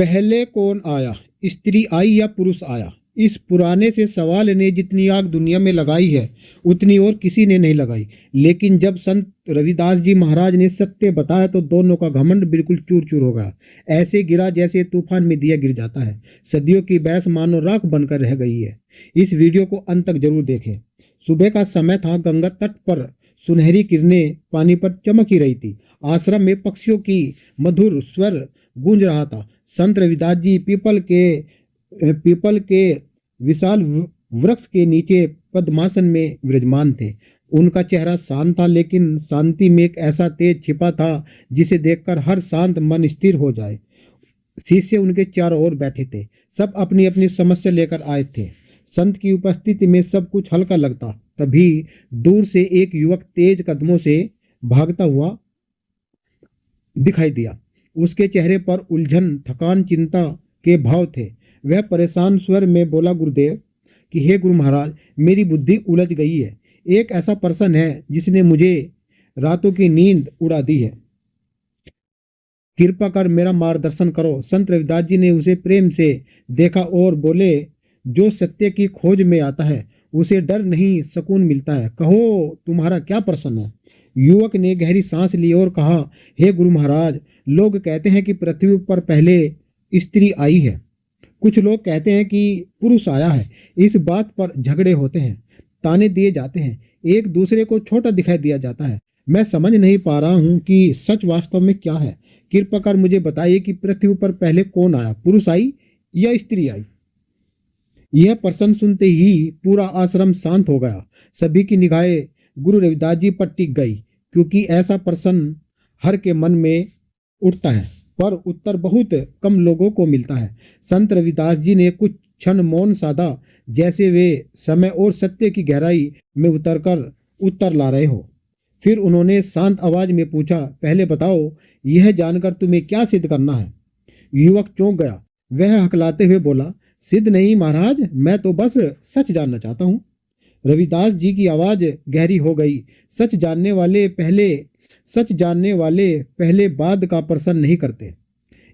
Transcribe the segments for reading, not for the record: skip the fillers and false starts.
पहले कौन आया, स्त्री आई या पुरुष आया? इस पुराने से सवाल ने जितनी आग दुनिया में लगाई है उतनी और किसी ने नहीं लगाई। लेकिन जब संत रविदास जी महाराज ने सत्य बताया तो दोनों का घमंड बिल्कुल चूर चूर हो गया। ऐसे गिरा जैसे तूफान में दिया गिर जाता है। सदियों की बहस मानो राख बनकर रह गई है। इस वीडियो को अंत तक जरूर देखें। सुबह का समय था। गंगा तट पर सुनहरी किरणें पानी पर चमक ही रही थी। आश्रम में पक्षियों की मधुर स्वर गूंज रहा था। संत रविदास जी पीपल के विशाल वृक्ष के नीचे पद्मासन में विराजमान थे। उनका चेहरा शांत था, लेकिन शांति में एक ऐसा तेज छिपा था जिसे देखकर हर शांत मन स्थिर हो जाए। शिष्य उनके चारों ओर बैठे थे। सब अपनी अपनी समस्या लेकर आए थे। संत की उपस्थिति में सब कुछ हल्का लगता। तभी दूर से एक युवक तेज कदमों से भागता हुआ दिखाई दिया। उसके चेहरे पर उलझन, थकान, चिंता के भाव थे। वह परेशान स्वर में बोला, गुरुदेव कि हे गुरु महाराज, मेरी बुद्धि उलझ गई है। एक ऐसा पर्सन है जिसने मुझे रातों की नींद उड़ा दी है। कृपा कर मेरा मार्गदर्शन करो। संत रविदास जी ने उसे प्रेम से देखा और बोले, जो सत्य की खोज में आता है उसे डर नहीं सुकून मिलता है। कहो तुम्हारा क्या प्रश्न है? युवक ने गहरी सांस ली और कहा, हे गुरु महाराज, लोग कहते हैं कि पृथ्वी पर पहले स्त्री आई है। कुछ लोग कहते हैं कि पुरुष आया है। इस बात पर झगड़े होते हैं, ताने दिए जाते हैं, एक दूसरे को छोटा दिखाई दिया जाता है। मैं समझ नहीं पा रहा हूँ कि सच वास्तव में क्या है। कृपा कर मुझे बताइए कि पृथ्वी पर पहले कौन आया, पुरुष आई या स्त्री आई? यह प्रश्न सुनते ही पूरा आश्रम शांत हो गया। सभी की निगाहें गुरु रविदास जी पर टिक गई, क्योंकि ऐसा प्रश्न हर के मन में उठता है पर उत्तर बहुत कम लोगों को मिलता है। संत रविदास जी ने कुछ क्षण मौन साधा, जैसे वे समय और सत्य की गहराई में उतरकर उत्तर ला रहे हो। फिर उन्होंने शांत आवाज में पूछा, पहले बताओ, यह जानकर तुम्हें क्या सिद्ध करना है? युवक चौंक गया। वह हकलाते हुए बोला, सिद्ध नहीं महाराज, मैं तो बस सच जानना चाहता हूँ। रविदास जी की आवाज गहरी हो गई। सच जानने वाले पहले बाद का प्रश्न नहीं करते।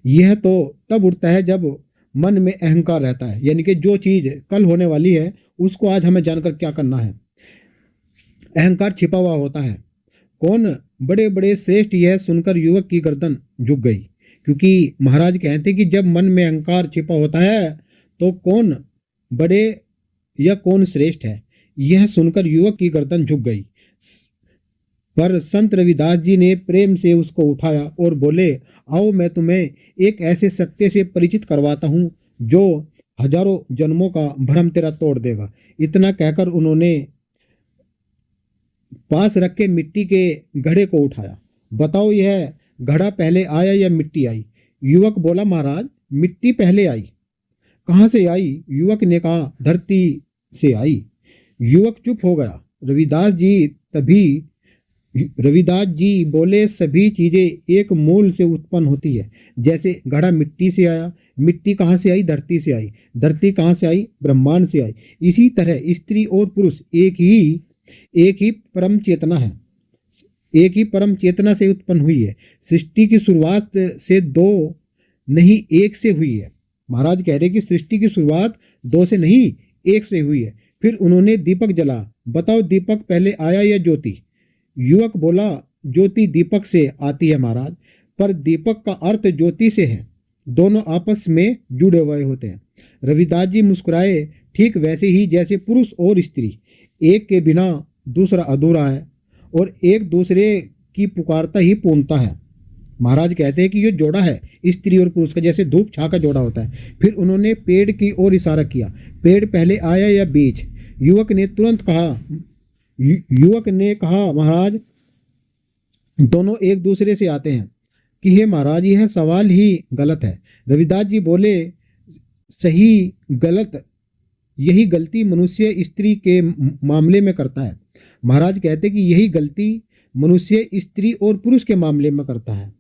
यह तो तब उठता है जब मन में अहंकार रहता है, यानी कि जो चीज कल होने वाली है उसको आज हमें जानकर क्या करना है। अहंकार छिपा हुआ होता है। कौन बड़े बड़े श्रेष्ठ? यह सुनकर युवक की गर्दन झुक गई, क्योंकि महाराज कहते कि जब मन में अहंकार छिपा होता है तो कौन बड़े या कौन श्रेष्ठ है। यह सुनकर युवक की गर्दन झुक गई। पर संत रविदास जी ने प्रेम से उसको उठाया और बोले, आओ मैं तुम्हें एक ऐसे सत्य से परिचित करवाता हूँ जो हजारों जन्मों का भ्रम तेरा तोड़ देगा। इतना कहकर उन्होंने पास रखे मिट्टी के घड़े को उठाया। बताओ, यह घड़ा पहले आया या मिट्टी आई? युवक बोला, महाराज मिट्टी पहले आई। कहाँ से आई? युवक ने कहा, धरती से आई। युवक चुप हो गया। रविदास जी बोले, सभी चीजें एक मूल से उत्पन्न होती है। जैसे घड़ा मिट्टी से आया, मिट्टी कहाँ से आई? धरती से आई। धरती कहाँ से आई? ब्रह्मांड से आई। इसी तरह स्त्री और पुरुष एक ही परम चेतना है, एक ही परम चेतना से उत्पन्न हुई है। सृष्टि की शुरुआत से दो नहीं एक से हुई है। महाराज कह रहे कि सृष्टि की शुरुआत दो से नहीं एक से हुई है। फिर उन्होंने दीपक जला। बताओ, दीपक पहले आया या ज्योति? युवक बोला, ज्योति दीपक से आती है महाराज, पर दीपक का अर्थ ज्योति से है। दोनों आपस में जुड़े हुए होते हैं। रविदास जी मुस्कुराए, ठीक वैसे ही जैसे पुरुष और स्त्री एक के बिना दूसरा अधूरा है और एक दूसरे की पुकारता ही पूर्णता है। महाराज कहते हैं कि ये जोड़ा है स्त्री और पुरुष का, जैसे धूप छां का जोड़ा होता है। फिर उन्होंने पेड़ की ओर इशारा किया। पेड़ पहले आया या बीज? युवक ने कहा, महाराज दोनों एक दूसरे से आते हैं। कि हे महाराज, यह सवाल ही गलत है। रविदास जी बोले, सही गलत यही गलती मनुष्य स्त्री के मामले में करता है। महाराज कहते कि यही गलती मनुष्य स्त्री और पुरुष के मामले में करता है।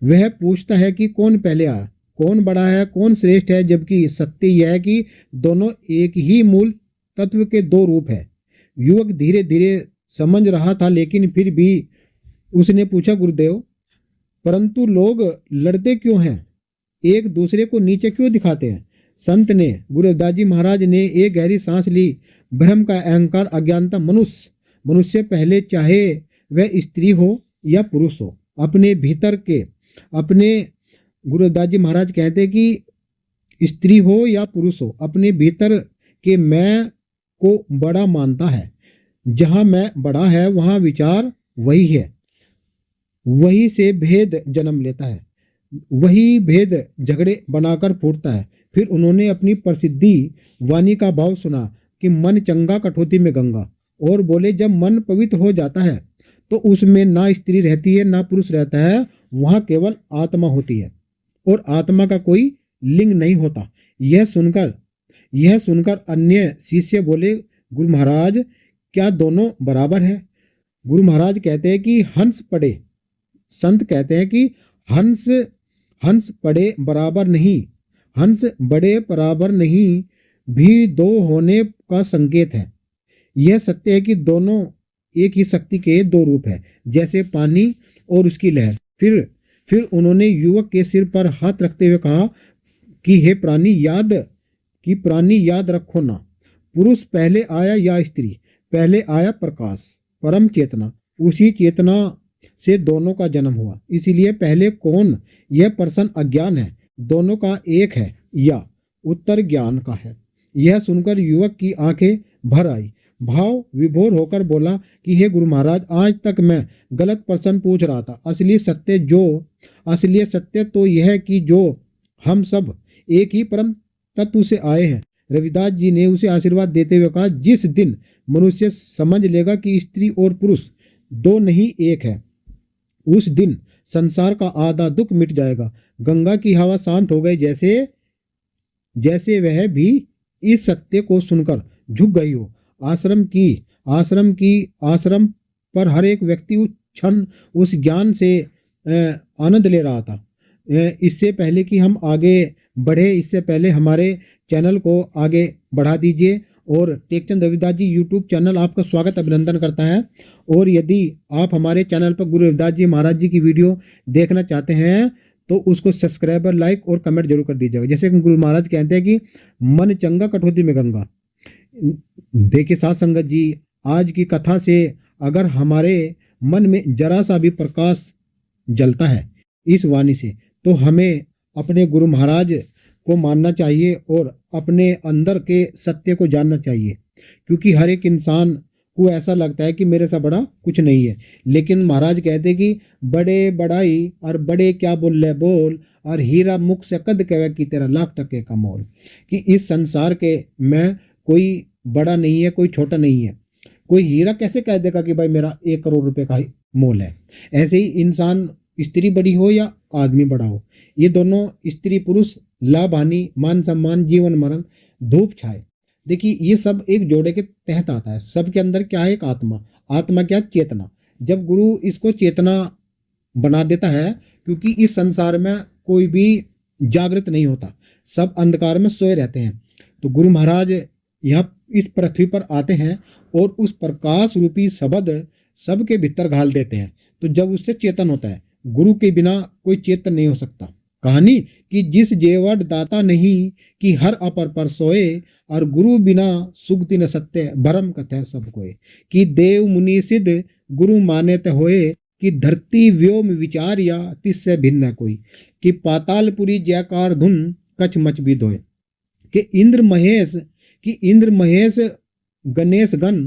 वह पूछता है कि कौन पहले आया, कौन बड़ा है, कौन श्रेष्ठ है, जबकि सत्य यह है कि दोनों एक ही मूल तत्व के दो रूप है। युवक धीरे धीरे समझ रहा था, लेकिन फिर भी उसने पूछा, गुरुदेव परंतु लोग लड़ते क्यों हैं? एक दूसरे को नीचे क्यों दिखाते हैं? संत ने, गुरु रविदास जी महाराज ने एक गहरी सांस ली। भ्रम का अहंकार, अज्ञानता, मनुष्य पहले चाहे वह स्त्री हो या पुरुष हो, अपने भीतर के अपने गुरु रविदास जी महाराज कहते हैं कि स्त्री हो या पुरुष हो, अपने भीतर के मैं को बड़ा मानता है। जहाँ मैं बड़ा है वहाँ विचार वही है, वही से भेद जन्म लेता है, वही भेद झगड़े बनाकर फूटता है। फिर उन्होंने अपनी प्रसिद्धि वाणी का भाव सुना कि मन चंगा कठौती में गंगा, और बोले जब मन पवित्र हो जाता है तो उसमें ना स्त्री रहती है ना पुरुष रहता है, वहाँ केवल आत्मा होती है और आत्मा का कोई लिंग नहीं होता। यह सुनकर अन्य शिष्य बोले, गुरु महाराज क्या दोनों बराबर है? गुरु महाराज कहते हैं कि हंस पड़े, संत कहते हैं कि हंस पड़े बराबर नहीं, हंस बड़े बराबर नहीं भी दो होने का संकेत है। यह सत्य है कि दोनों एक ही शक्ति के दो रूप है, जैसे पानी और उसकी लहर। फिर उन्होंने युवक के सिर पर हाथ रखते हुए कहा कि हे प्राणी याद रखो ना, पुरुष पहले आया या स्त्री, पहले आया प्रकाश, परम चेतना, उसी चेतना से दोनों का जन्म हुआ। इसीलिए पहले कौन, यह प्रश्न अज्ञान है, दोनों का एक है या उत्तर ज्ञान का है। यह सुनकर युवक की आंखें भर आई, भाव विभोर होकर बोला कि हे गुरु महाराज, आज तक मैं गलत प्रश्न पूछ रहा था। असली सत्य तो यह है कि जो हम सब एक ही परम तत्व से आए हैं। रविदास जी ने उसे आशीर्वाद देते हुए कहा, जिस दिन मनुष्य समझ लेगा कि स्त्री और पुरुष दो नहीं एक है, उस दिन संसार का आधा दुख मिट जाएगा। गंगा की हवा शांत हो गई, जैसे वह भी इस सत्य को सुनकर झुक गई हो। आश्रम पर हर एक व्यक्ति उस क्षण उस ज्ञान से आनंद ले रहा था। इससे पहले कि हम आगे बढ़े, इससे पहले हमारे चैनल को आगे बढ़ा दीजिए। और टेकचंद रविदास जी यूट्यूब चैनल आपका स्वागत अभिनंदन करता है। और यदि आप हमारे चैनल पर गुरु रविदास जी महाराज जी की वीडियो देखना चाहते हैं तो उसको सब्सक्राइबर, लाइक और कमेंट जरूर कर दीजिएगा। जैसे कि गुरु महाराज कहते हैं कि मन चंगा कठौती में गंगा। देखिए साथ संगत जी, आज की कथा से अगर हमारे मन में जरा सा भी प्रकाश जलता है इस वाणी से, तो हमें अपने गुरु महाराज को मानना चाहिए और अपने अंदर के सत्य को जानना चाहिए। क्योंकि हर एक इंसान को ऐसा लगता है कि मेरे से बड़ा कुछ नहीं है, लेकिन महाराज कहते हैं कि बड़े बड़ाई और बड़े क्या बोल और हीरा मुख से कद कहे कि तेरा लाख टके का मोल। कि इस संसार के में कोई बड़ा नहीं है, कोई छोटा नहीं है। कोई हीरा कैसे कह देगा कि भाई मेरा 1 करोड़ रुपए का मोल है। ऐसे ही इंसान, स्त्री बड़ी हो या आदमी बड़ा हो, ये दोनों स्त्री पुरुष, लाभ हानि, मान सम्मान, जीवन मरण, धूप छाए, देखिए ये सब एक जोड़े के तहत आता है। सबके अंदर क्या है? एक आत्मा क्या? चेतना। जब गुरु इसको चेतना बना देता है, क्योंकि इस संसार में कोई भी जागृत नहीं होता, सब अंधकार में सोए रहते हैं, तो गुरु महाराज यहाँ इस पृथ्वी पर आते हैं और उस प्रकाश रूपी शब्द सबके भीतर घाल देते हैं। तो जब उससे चेतन होता है, गुरु के बिना कोई चेतन नहीं हो सकता। कहानी कि जिस जेवट दाता नहीं कि हर अपर पर सोए, और गुरु बिना सुगति न सत्य भरम कथय सब कोय। कि देव मुनि सिद्ध गुरु माने होए, कि धरती व्योम विचारिया तिससे भिन्न कोई। कि पातालपुरी जयकार धुन कछ मच भी धोए। कि इंद्र महेश गणेश गण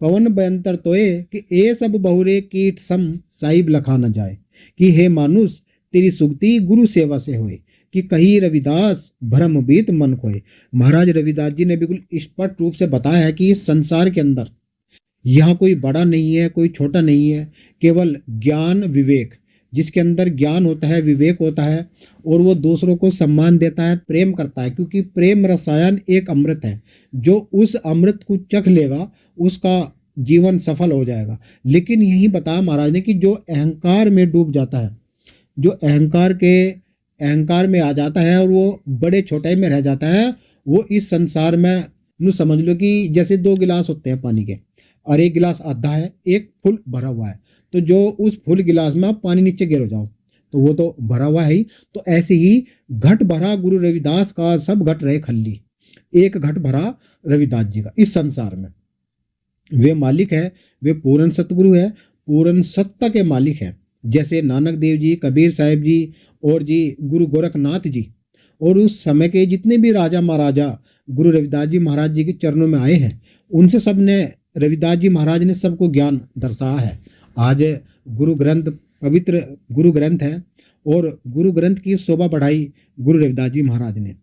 पवन बयंतर तोए। कि ए सब बहुरे कीट सम साहिब लखा न जाए। कि हे मानुष तेरी सुगति गुरु सेवा से होए। कि कही रविदास भ्रमभीत मन खोए। महाराज रविदास जी ने बिल्कुल स्पष्ट रूप से बताया है कि इस संसार के अंदर यहाँ कोई बड़ा नहीं है, कोई छोटा नहीं है, केवल ज्ञान विवेक। जिसके अंदर ज्ञान होता है, विवेक होता है, और वो दूसरों को सम्मान देता है, प्रेम करता है। क्योंकि प्रेम रसायन एक अमृत है, जो उस अमृत को चख लेगा उसका जीवन सफल हो जाएगा। लेकिन यही बताया महाराज ने कि जो अहंकार में डूब जाता है, जो अहंकार में आ जाता है और वो बड़े छोटे में रह जाता है, वो इस संसार में यूँ समझ लो कि जैसे 2 गिलास होते हैं पानी के, और एक गिलास आधा है, एक फुल भरा हुआ है। तो जो उस फुल गिलास में आप पानी नीचे गिर जाओ तो वो तो भरा हुआ है ही। तो ऐसे ही घट भरा गुरु रविदास का, सब घट रहे खल्ली, एक घट भरा रविदास जी का इस संसार में। वे मालिक है, वे पूर्ण सतगुरु है, पूर्ण सत्ता के मालिक है। जैसे नानक देव जी, कबीर साहिब जी और जी गुरु गोरखनाथ जी और उस समय के जितने भी राजा महाराजा गुरु रविदास जी महाराज जी के चरणों में आए हैं, उनसे सब ने, रविदास जी महाराज ने सबको ज्ञान दर्शाया है। आज गुरु ग्रंथ पवित्र गुरु ग्रंथ है और गुरु ग्रंथ की शोभा बढ़ाई गुरु रविदास जी महाराज ने।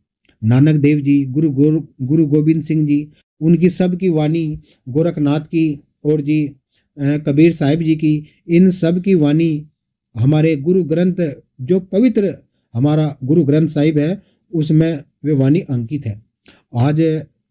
नानक देव जी, गुरु गोविंद सिंह जी, उनकी सब की वाणी, गोरखनाथ की और जी कबीर साहिब जी की, इन सब की वाणी हमारे गुरु ग्रंथ, जो पवित्र हमारा गुरु ग्रंथ साहिब है, उसमें वे वाणी अंकित है। आज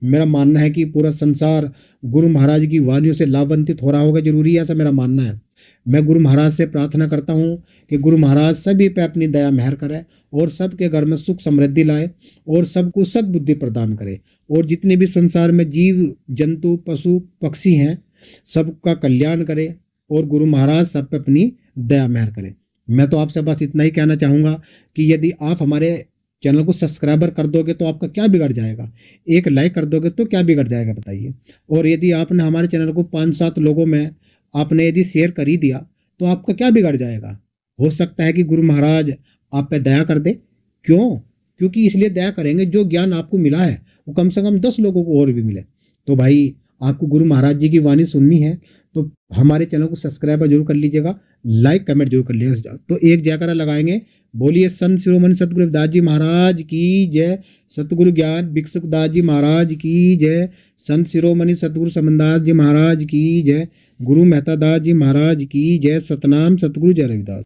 मेरा मानना है कि पूरा संसार गुरु महाराज की वाणियों से लाभान्वित हो रहा होगा, जरूरी है, ऐसा मेरा मानना है। मैं गुरु महाराज से प्रार्थना करता हूँ कि गुरु महाराज सभी पे अपनी दया मेहर करे और सबके घर में सुख समृद्धि लाए और सबको सद्बुद्धि प्रदान करे, और जितने भी संसार में जीव जंतु पशु पक्षी हैं सबका कल्याण करे और गुरु महाराज सब पे अपनी दया मेहर करे। मैं तो आपसे बस इतना ही कहना चाहूँगा कि यदि आप हमारे चैनल को सब्सक्राइबर कर दोगे तो आपका क्या बिगड़ जाएगा, एक लाइक कर दोगे तो क्या बिगड़ जाएगा बताइए। और यदि आपने हमारे चैनल को 5-7 लोगों में आपने यदि शेयर कर ही दिया तो आपका क्या बिगड़ जाएगा। हो सकता है कि गुरु महाराज आप पे दया कर दे। क्यों? क्योंकि इसलिए दया करेंगे जो ज्ञान आपको मिला है वो कम से कम 10 लोगों को और भी मिले। तो भाई आपको गुरु महाराज जी की वाणी सुननी है तो हमारे चैनल को सब्सक्राइब जरूर कर लीजिएगा, लाइक कमेंट जरूर कर लीजिएगा। तो एक जयकारा लगाएंगे, बोलिए संत शिरोमणि सतगुरु रविदास जी महाराज की जय, सतगुरु ज्ञान भिक्षुक दास जी महाराज की जय, संत शिरोमणि सतगुरु समनदास जी महाराज की जय, गुरु मेहता दास जी महाराज की जय। सतनाम सतगुरु जय रविदास।